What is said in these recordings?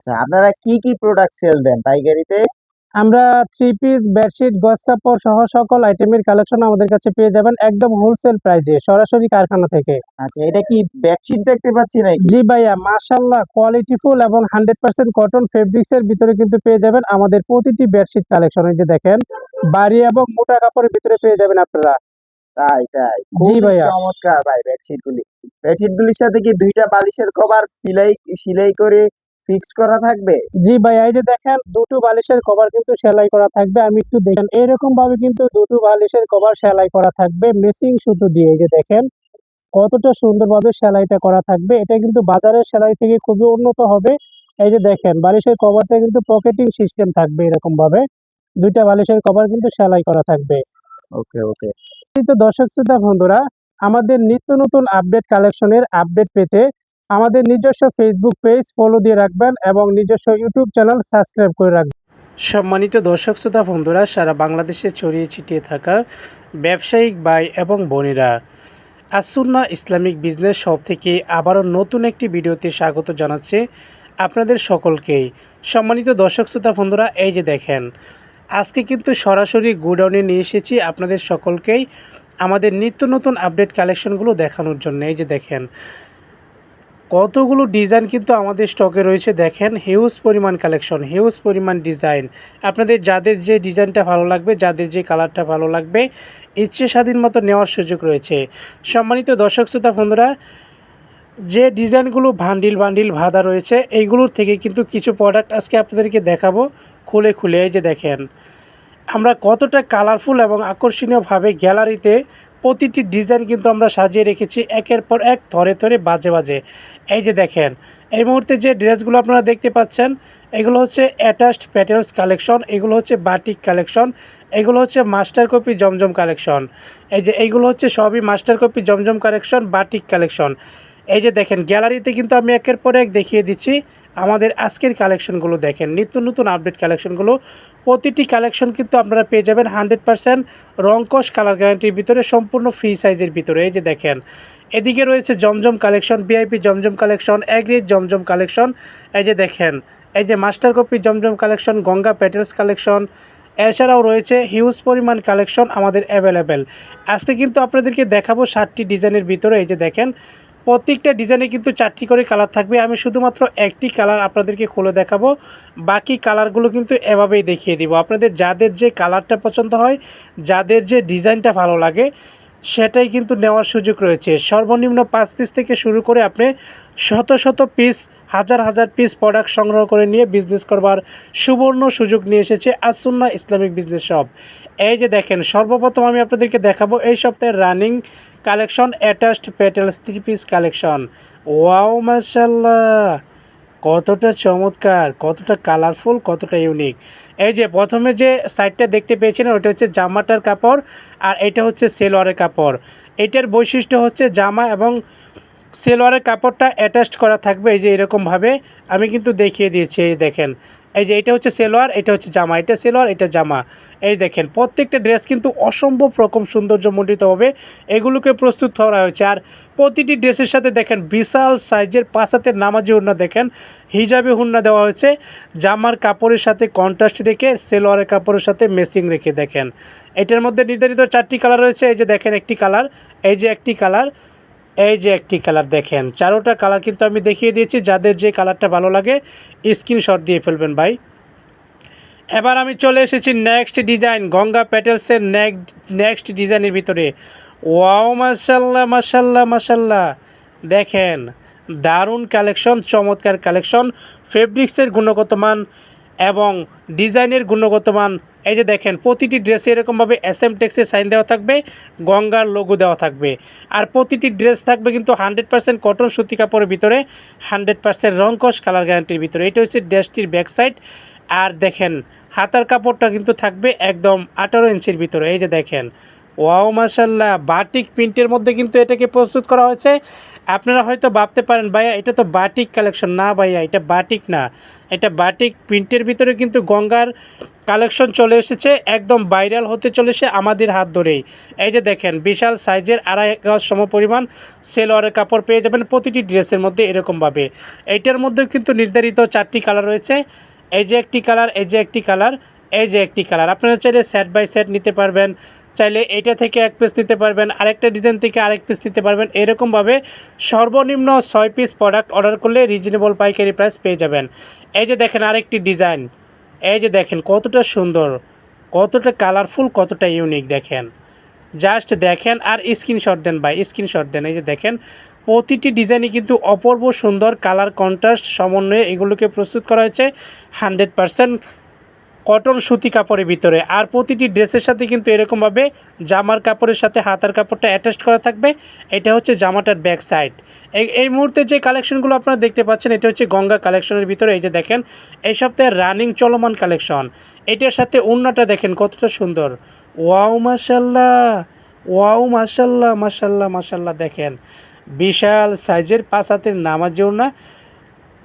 আচ্ছা, আপনারা কি কি প্রোডাক্ট সেল দেন পাইকারিতে? আমরা থ্রি পিস, বেডশিট, গজ কাপড় সহ সকল আইটেমের কালেকশন আমাদের কাছে পেয়ে যাবেন একদম হোলসেল প্রাইজে সরাসরি কারখানা থেকে। আচ্ছা, এটা কি বেডশিট দেখতে পাচ্ছি নাকি? জি ভাইয়া, মাশাআল্লাহ কোয়ালিটিফুল এবং 100% কটন ফেব্রিক্স এর ভিতরে কিন্তু পেয়ে যাবেন আমাদের প্রতিটি বেডশিট কালেকশন। এই যে দেখেন, ভারী এবং মোটা কাপড়ের ভিতরে পেয়ে যাবেন আপনারা। তাই তাই, জি খুবই ভাইয়া। চমৎকার ভাই বেডশিট গুলির সাথে কি দুইটা বালিশের কভার সেলাই করে ফিক্সড করা থাকবে? জি ভাইয়া, এই যে দেখেন দুটো বালিশের কভার কিন্তু সেলাই করা থাকবে। আমি একটু দেখেন এরকম ভাবে কিন্তু দুটো বালিশের কভার সেলাই করা থাকবে মেসিং সুতো দিয়ে। এই যে দেখেন কতটা সুন্দরভাবে সেলাইটা করা থাকবে। এটা কিন্তু বাজারের সেলাই থেকে খুবই উন্নত হবে। এই যে দেখেন বালিশের কভারটা কিন্তু পকেটিং সিস্টেম থাকবে এরকম ভাবে। দুইটা বালিশের কভার কিন্তু সেলাই করা থাকবে। ওকে ওকে। তো দর্শক শ্রোতা বন্ধুরা, আমাদের নিত্য নতুন আপডেট কালেকশনের আপডেট পেতে আমাদের নিজস্ব ফেসবুক পেজ ফলো দিয়ে রাখবেন এবং নিজস্ব ইউটিউব চ্যানেল সাবস্ক্রাইব করে রাখবেন। সম্মানিত দর্শক শ্রোতা বন্ধুরা, সারা বাংলাদেশে ছড়িয়ে ছিটিয়ে থাকা ব্যবসায়িক ভাই এবং বোনেরা, আসুন্না ইসলামিক বিজনেস শপ থেকে আবারও নতুন একটি ভিডিওতে স্বাগত জানাচ্ছি আপনাদের সকলকেই। সম্মানিত দর্শক শ্রোতা বন্ধুরা, এই যে দেখেন আজকে কিন্তু সরাসরি গোডাউনে নিয়ে এসেছি আপনাদের সকলকেই আমাদের নিত্য নতুন আপডেট কালেকশনগুলো দেখানোর জন্য। এই যে দেখেন কতগুলো ডিজাইন কিন্তু আমাদের স্টকে রয়েছে। দেখেন হিউজ পরিমাণ কালেকশন, হিউজ পরিমাণ ডিজাইন। আপনাদের যাদের যে ডিজাইনটা ভালো লাগবে, যাদের যে কালারটা ভালো লাগবে, ইচ্ছে স্বাধীন মতো নেওয়ার সুযোগ রয়েছে। সম্মানিত দর্শক শ্রোতা বন্ধুরা, যে ডিজাইনগুলো বান্ডিল বান্ডিল বাঁধা রয়েছে এইগুলোর থেকে কিন্তু কিছু প্রোডাক্ট আজকে আপনাদেরকে দেখাবো খুলে খুলে। এই যে দেখেন আমরা কতটা কালারফুল এবং আকর্ষণীয়ভাবে গ্যালারিতে প্রতিটি ডিজাইন কিন্তু আমরা সাজিয়ে রেখেছি একের পর এক, ধরে ধরে বাজে বাজে। এই যে দেখেন এই মুহূর্তে যে ড্রেসগুলো আপনারা দেখতে পাচ্ছেন এগুলো হচ্ছে অ্যাটাচড প্যাটেলস কালেকশন, এগুলো হচ্ছে বাটিক কালেকশন, এগুলো হচ্ছে মাস্টার কপি জমজম কালেকশন। এই যে এইগুলো হচ্ছে সবই মাস্টার কপি জমজম কালেকশন, বাটিক কালেকশন। এই যে দেখেন গ্যালারিতে কিন্তু আমি একের পর এক দেখিয়ে দিচ্ছি আমাদের আজকের কালেকশনগুলো। দেখেন নিত্য নতুন আপডেট কালেকশনগুলো, প্রতিটি কালেকশন কিন্তু আপনারা পেয়ে যাবেন 100% রংকশ কালার গ্যারান্টির ভিতরে, সম্পূর্ণ ফ্রি সাইজের ভিতরে। এই যে দেখেন এদিকে রয়েছে জমজম কালেকশন, ভিআইপি জমজম কালেকশন, এগ্রিড জমজম কালেকশন। এই যে দেখেন এই যে মাস্টার কপি জমজম কালেকশন, গঙ্গা প্যাটেলস কালেকশন। এছাড়াও রয়েছে হিউজ পরিমাণ কালেকশন আমাদের অ্যাভেলেবেল। আজকে কিন্তু আপনাদেরকে দেখাবো 60টি ডিজাইনের ভিতরে। এই যে দেখেন প্রত্যেকটা ডিজাইনে কিন্তু 4টি করে কালার থাকবে। আমি শুধুমাত্র একটি কালার আপনাদেরকে খুলে দেখাবো, বাকি কালারগুলো কিন্তু এভাবেই দেখিয়ে দিব। আপনাদের যাদের যে কালারটা পছন্দ হয়, যাদের যে ডিজাইনটা ভালো লাগে, সেটাই কিন্তু নেওয়ার সুযোগ রয়েছে। সর্বনিম্ন 5 পিস থেকে শুরু করে আপনি শত শত পিস, হাজার হাজার পিস প্রোডাক্ট সংগ্রহ করে নিয়ে বিজনেস করবার সুবর্ণ সুযোগ নিয়ে এসেছে আসুন্না ইসলামিক বিজনেস শপ। এই যে দেখেন সর্বপ্রথম আমি আপনাদেরকে দেখাবো এই সপ্তাহের running collection, attached petals three piece collection. Wow মাশাআল্লাহ, কতটা চমৎকার, কতটা কালারফুল, কতটা ইউনিক। এই যে প্রথমে যে সাইডটা দেখতে পেয়েছেন ওটা হচ্ছে জামাটার কাপড়, আর এটা হচ্ছে সেলোয়ারের কাপড়। এটার বৈশিষ্ট্য হচ্ছে জামা এবং সেলোয়ারের কাপড়টা অ্যাটাচড করা থাকবে। এই যে এরকমভাবে আমি কিন্তু দেখিয়ে দিয়েছি। এই দেখেন এই যে এটা হচ্ছে সেলোয়ার, এটা হচ্ছে জামা, এটা সেলোয়ার, এটা জামা। এই দেখেন প্রত্যেকটা ড্রেস কিন্তু অসম্ভব রকম সৌন্দর্যমণ্ডিতভাবে এগুলোকে প্রস্তুত করা হয়েছে। আর প্রতিটি ড্রেসের সাথে দেখেন বিশাল সাইজের 5 হাতের নামাজি ওড়না, দেখেন হিজাবি ওড়না দেওয়া হয়েছে। জামার কাপড়ের সাথে কন্ট্রাস্ট রেখে, সেলোয়ারের কাপড়ের সাথে ম্যাচিং রেখে। দেখেন এটার মধ্যে নির্ধারিত 4টি কালার রয়েছে। এই যে দেখেন একটি কালার, এই যে একটি কালার, এই যে একটি কালার। দেখেন 4টা কালার কিন্তু আমি দেখিয়ে দিয়েছি। যাদের যে কালারটা ভালো লাগে স্ক্রিনশট দিয়ে ফেলবেন ভাই। এবার আমি চলে এসেছি নেক্সট ডিজাইন, গঙ্গা প্যাটেলসের নেক্সট ডিজাইনের ভিতরে। ওয়াও মাশাল্লাহ মাশাল্লাহ মাশাল্লাহ, দেখেন দারুণ কালেকশন, চমৎকার কালেকশন, ফেব্রিক্সের গুণগত মান এবং ডিজাইনের গুণগত মান। এই যে দেখেন প্রতিটি ড্রেসে এরকমভাবে এসএম টেক্সের সাইন দেওয়া থাকবে, গঙ্গার লোগো দেওয়া থাকবে। আর প্রতিটি ড্রেস থাকবে কিন্তু 100% কটন সুতি কাপড়ের ভিতরে, 100% রংকশ কালার গ্যারান্টির ভিতরে। এটা হচ্ছে ড্রেসটির ব্যাক সাইড। আর দেখেন হাতার কাপড়টা কিন্তু থাকবে একদম 18 ইঞ্চির ভিতরে। এই যে দেখেন ওয়াও মাশাল্লাহ, বাটিক প্রিন্টের মধ্যে কিন্তু এটাকে প্রস্তুত করা হয়েছে। আপনারা হয়তো ভাবতে পারেন ভাইয়া এটা তো বাটিক কালেকশন। না ভাইয়া, এটা বাটিক না, এটা বাটিক প্রিন্টের ভিতরে কিন্তু গঙ্গার কালেকশন চলে এসেছে, একদম ভাইরাল হতে চলেছে আমাদের হাত ধরেই। এই যে দেখেন বিশাল সাইজের 2.5 গজ সমপরিমাণ সেলোয়ারের কাপড় পেয়ে যাবেন প্রতিটি ড্রেসের মধ্যে এরকমভাবে। এইটার মধ্যেও কিন্তু নির্ধারিত 4টি কালার রয়েছে। এই যে একটি কালার, এই যে একটি কালার, এই যে একটি কালার। আপনারা চাইলে সেট বাই সেট নিতে পারবেন, চাইলে এইটা থেকে এক পিস নিতে পারবেন, আরেকটা ডিজাইন থেকে আরেক পিস নিতে পারবেন। এরকমভাবে সর্বনিম্ন 6 পিস প্রোডাক্ট অর্ডার করলে রিজনেবল পাইকারি প্রাইস পেয়ে যাবেন। এই যে দেখেন আরেকটি ডিজাইন, এই যে দেখেন কতটা সুন্দর, কতটা কালারফুল, কতটা ইউনিক দেখেন। জাস্ট দেখেন আর স্ক্রিনশট দেন ভাই, স্ক্রিনশট দেন। এই যে দেখেন প্রতিটি ডিজাইনই কিন্তু অপূর্ব সুন্দর কালার কন্ট্রাস্ট সমন্বয়ে এগুলোকে প্রস্তুত করা হয়েছে 100% কটন সুতি কাপড়ের ভিতরে। আর প্রতিটি ড্রেসের সাথে কিন্তু এরকমভাবে জামার কাপড়ের সাথে হাতার কাপড়টা অ্যাটাচ করা থাকবে। এটা হচ্ছে জামাটার ব্যাক সাইড। এই মুহূর্তে যে কালেকশনগুলো আপনারা দেখতে পাচ্ছেন এটা হচ্ছে গঙ্গা কালেকশনের ভিতরে। এই যে দেখেন এই সপ্তাহে রানিং চলমান কালেকশন। এটার সাথে ওড়নাটা দেখেন কতটা সুন্দর। ওয়াও মাশাল্লাহ, ওয়াও মাশাল্লাহ, মাশাল্লাহ মাশাল্লাহ। দেখেন বিশাল সাইজের 5 হাতের নামাজি ওড়না,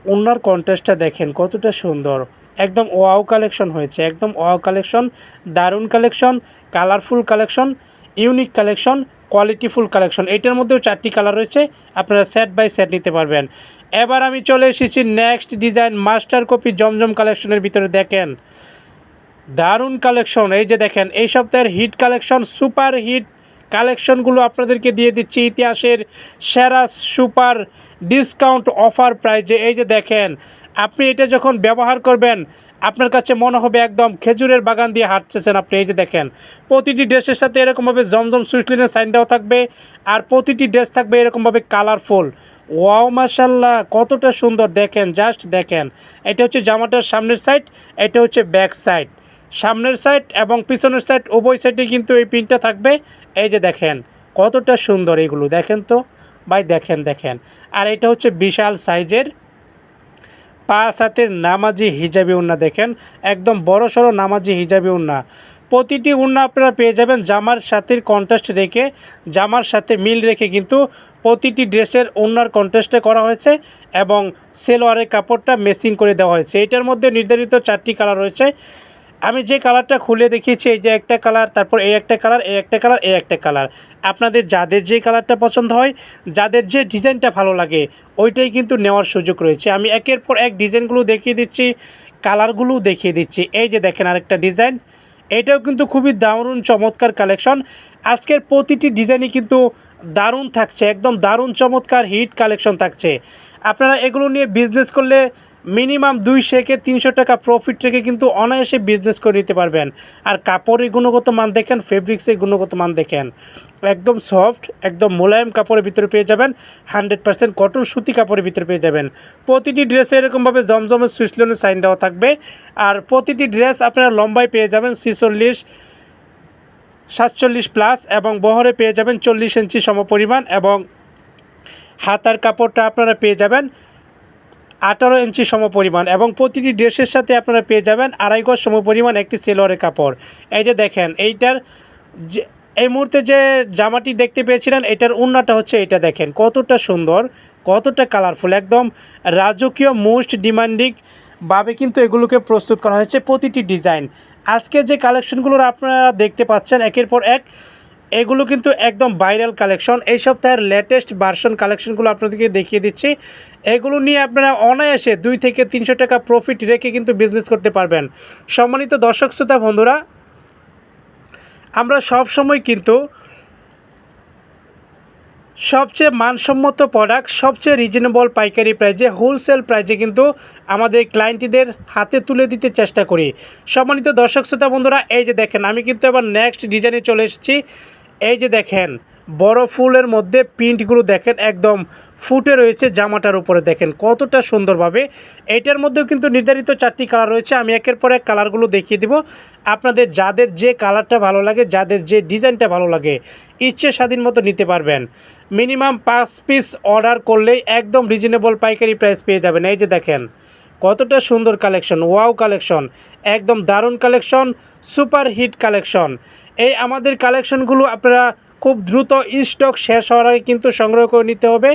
ওড়নার কন্ট্রাস্টটা দেখেন কতটা সুন্দর। একদম ওয়াও কালেকশন হয়েছে, একদম ওয়াও কালেকশন, দারুণ collection, colourful collection, unique collection, কোয়ালিটিফুল কালেকশন। এটার মধ্যেও 4টি কালার রয়েছে, আপনারা সেট বাই সেট নিতে পারবেন। এবার আমি চলে এসেছি নেক্সট ডিজাইন মাস্টার কপি জমজম কালেকশনের ভিতরে। দেখেন দারুণ কালেকশন। এই যে দেখেন এই সপ্তাহের হিট কালেকশন, সুপার হিট কালেকশনগুলো আপনাদেরকে দিয়ে দিচ্ছি ইতিহাসের সেরা সুপার ডিসকাউন্ট অফার প্রাইজে। এই যে দেখেন আপনি এটা যখন ব্যবহার করবেন আপনার কাছে মনে হবে একদম খেজুরের বাগান দিয়ে হাঁটতেছেন আপনি। এই যে দেখেন প্রতিটি ড্রেসের সাথে এরকমভাবে জমজম সুইটলিনের সাইন দেওয়া থাকবে, আর প্রতিটি ড্রেস থাকবে এরকমভাবে কালারফুল। ওয়াও মাশাল্লাহ কতটা সুন্দর দেখেন, জাস্ট দেখেন। এটা হচ্ছে জামাটার সামনের সাইড, এটা হচ্ছে ব্যাক সাইড। সামনের সাইড এবং পিছনের সাইড উভয় সাইডে কিন্তু এই প্রিন্টটা থাকবে। এই যে দেখেন কতটা সুন্দর এগুলো, দেখেন তো ভাই, দেখেন দেখেন। আর এটা হচ্ছে বিশাল সাইজের 5 হাতের নামাজি হিজাবি ওড়না। দেখেন একদম বড় সড়ো নামাজি হিজাবি ওড়না। প্রতিটি ওড়না আপনারা পেয়ে যাবেন জামার সাথে কন্ট্রাস্ট রেখে, জামার সাথে মিল রেখে কিন্তু প্রতিটি ড্রেসের ওড়নার কন্ট্রাস্টে করা হয়েছে এবং সেলোয়ারের কাপড়টা মেসিং করে দেওয়া হয়েছে। এটার মধ্যে নির্ধারিত 4টি কালার রয়েছে। আমি যে কালারটা খুলে দেখিয়েছি এই যে একটা কালার, তারপর এই একটা কালার, এই একটা কালার, এই একটা কালার। আপনাদের যাদের যে কালারটা পছন্দ হয়, যাদের যে ডিজাইনটা ভালো লাগে ওইটাই কিন্তু নেওয়ার সুযোগ রয়েছে। আমি একের পর এক ডিজাইনগুলো দেখিয়ে দিচ্ছি, কালারগুলো দেখিয়ে দিচ্ছি। এই যে দেখেন আরেকটা ডিজাইন, এটাও কিন্তু খুবই দারুণ চমৎকার কালেকশন। আজকের প্রতিটি ডিজাইনই কিন্তু দারুণ থাকছে, একদম দারুণ চমৎকার হিট কালেকশন থাকছে। আপনারা এগুলো নিয়ে বিজনেস করলে মিনিমাম 200 থেকে 300 টাকা প্রফিট রেখে কিন্তু অনায়াসে বিজনেস করে নিতে পারবেন। আর কাপড়ের গুণগত মান দেখেন, ফেব্রিক্সের গুণগত মান দেখেন, একদম সফট, একদম মোলায়েম কাপড়ের ভিতরে পেয়ে যাবেন, 100% কটন সুতি কাপড়ের ভিতরে পেয়ে যাবেন। প্রতিটি ড্রেসে এরকমভাবে জমজমের সুইচলোনের সাইন দেওয়া থাকবে। আর প্রতিটি ড্রেস আপনারা লম্বায় পেয়ে যাবেন 46, 47 প্লাস এবং বহরে পেয়ে যাবেন 40 ইঞ্চি সমপরিমাণ, এবং হাতার কাপড়টা আপনারা পেয়ে যাবেন 18 ইঞ্চি সমপরিমাণ, এবং প্রতিটি ড্রেসের সাথে আপনারা পেয়ে যাবেন 2.5 গজ সমপরিমাণ একটি সেলোয়ারের কাপড়। এই যে দেখেন এইটার যে এই মুহূর্তে যে জামাটি দেখতে পেয়েছিলেন এটার ওড়নাটা হচ্ছে এটা। দেখেন কতটা সুন্দর, কতটা কালারফুল, একদম রাজকীয় মোস্ট ডিমান্ডিং ভাবে কিন্তু এগুলোকে প্রস্তুত করা হয়েছে প্রতিটি ডিজাইন। আজকে যে কালেকশনগুলো আপনারা দেখতে পাচ্ছেন একের পর এক, এগুলো কিন্তু একদম ভাইরাল কালেকশন। এই সপ্তাহের লেটেস্ট ভার্সন কালেকশনগুলো আপনাদেরকে দেখিয়ে দিচ্ছি। এগুলো নিয়ে আপনারা অনায়াসে 2 থেকে 300 টাকা প্রফিট রেখে কিন্তু বিজনেস করতে পারবেন। সম্মানিত দর্শক শ্রোতা বন্ধুরা, আমরা সব সময় কিন্তু সবচেয়ে মানসম্মত প্রোডাক্ট সবচেয়ে রিজনেবল পাইকারি প্রাইজে, হোলসেল প্রাইজে কিন্তু আমাদের ক্লায়েন্টদের হাতে তুলে দিতে চেষ্টা করি। সম্মানিত দর্শক শ্রোতা বন্ধুরা, এই যে দেখেন আমি কিন্তু আবার নেক্সট ডিজাইনে চলে এসেছি। এই যে দেখেন বড় ফুলের মধ্যে প্রিন্টগুলো দেখেন একদম ফুটে রয়েছে জামাটার উপরে, দেখেন কতটা সুন্দরভাবে। এটার মধ্যেও কিন্তু নির্ধারিত 4টি কালার রয়েছে। আমি একের পর এক কালারগুলো দেখিয়ে দিব। আপনাদের যাদের যে কালারটা ভালো লাগে, যাদের যে ডিজাইনটা ভালো লাগে, ইচ্ছে স্বাধীন মতো নিতে পারবেন। মিনিমাম 5 পিস অর্ডার করলেই একদম রিজনেবল পাইকারি প্রাইস পেয়ে যাবেন। এই যে দেখেন কতটা সুন্দর কালেকশন, ওয়াও কালেকশন, একদম দারুণ কালেকশন, সুপার হিট কালেকশন। এই আমাদের কালেকশনগুলো আপনারা খুব দ্রুত স্টক শেষ হওয়ার আগে কিন্তু সংগ্রহ করে নিতে হবে।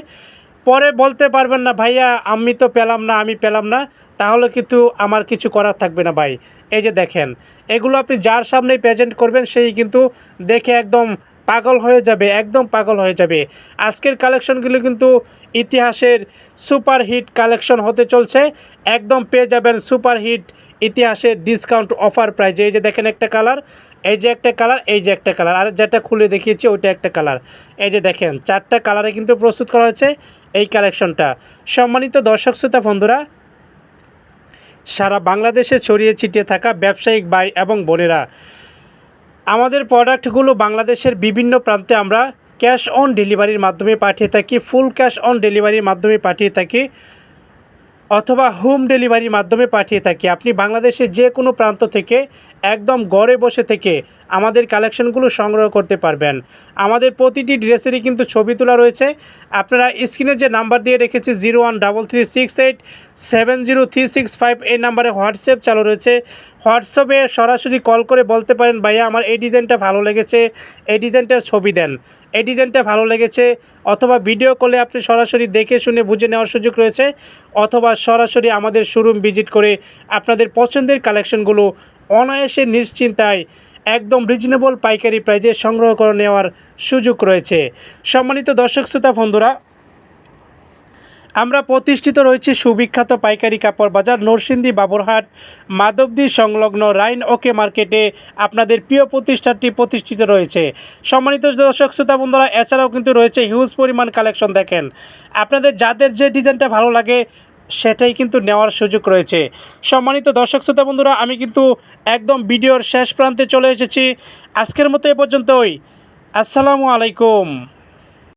পরে বলতে পারবেন না ভাইয়া আমি তো পেলাম না, আমি পেলাম না, তাহলে কিন্তু আমার কিছু করার থাকবে না ভাই। এই যে দেখেন, এগুলো আপনি যার সামনেই প্রেজেন্ট করবেন সেই কিন্তু দেখে একদম পাগল হয়ে যাবে, একদম পাগল হয়ে যাবে। আজকের কালেকশনগুলো কিন্তু ইতিহাসের সুপারহিট কালেকশন হতে চলছে। একদম পেয়ে যাবেন সুপারহিট ইতিহাসের ডিসকাউন্ট অফার প্রাইজে। এই যে দেখেন একটা কালার, এই যে একটা কালার, এই যে একটা কালার, আর যেটা খুলে দেখিয়েছি ওইটা একটা কালার। এই যে দেখেন 4টা কালারে কিন্তু প্রস্তুত করা হয়েছে এই কালেকশনটা। সম্মানিত দর্শক শ্রোতা বন্ধুরা, সারা বাংলাদেশে ছড়িয়ে ছিটিয়ে থাকা ব্যবসায়িক ভাই এবং বোনেরা, আমাদের প্রোডাক্টগুলো বাংলাদেশের বিভিন্ন প্রান্তে আমরা ক্যাশ অন ডেলিভারির মাধ্যমে পাঠিয়ে থাকি, ফুল ক্যাশ অন ডেলিভারির মাধ্যমে পাঠিয়ে থাকি, অথবা হোম ডেলিভারির মাধ্যমে পাঠিয়ে থাকি। আপনি বাংলাদেশের যে কোনো প্রান্ত থেকে একদম ঘরে বসে থেকে আমাদের কালেকশনগুলো সংগ্রহ করতে পারবেন। আমাদের প্রতিটি ড্রেসেরই কিন্তু ছবি তোলা রয়েছে। আপনারা স্ক্রিনে যে নাম্বার দিয়ে রেখেছি 013368703665 এই নাম্বারে হোয়াটসঅ্যাপ চালু রয়েছে। হোয়াটসঅ্যাপে সরাসরি কল করে বলতে পারেন ভাইয়া আমার এই ডিজাইনটা ভালো লেগেছে, এই ডিজাইনটার ছবি দেন, এই ডিজাইনটা ভালো লেগেছে। অথবা ভিডিও কলে আপনি সরাসরি দেখে শুনে বুঝে নেওয়ার সুযোগ রয়েছে, অথবা সরাসরি আমাদের শোরুম ভিজিট করে আপনাদের পছন্দের কালেকশনগুলো অনায়াসে নিশ্চিন্তায় একদম রিজনেবল পাইকারি প্রাইজে সংগ্রহ করে নেওয়ার সুযোগ রয়েছে। সম্মানিত দর্শক শ্রোতা বন্ধুরা, আমরা প্রতিষ্ঠিত রয়েছে সুবিখ্যাত পাইকারি কাপড় বাজার নরসিংদী বাবুরহাট মাধবদী সংলগ্ন রাইন ওকে মার্কেটে আপনাদের প্রিয় প্রতিষ্ঠানটি প্রতিষ্ঠিত রয়েছে। সম্মানিত দর্শক শ্রোতা বন্ধুরা, এছাড়াও কিন্তু রয়েছে হিউজ পরিমাণ কালেকশন। দেখেন আপনাদের যাদের যে ডিজাইনটা ভালো লাগে সেটাই কিন্তু নেওয়ার সুযোগ রয়েছে। সম্মানিত দর্শক শ্রোতা বন্ধুরা, আমি কিন্তু একদম ভিডিওর শেষ প্রান্তে চলে এসেছি। আজকের মতো এ পর্যন্তই। আসসালামু আলাইকুম।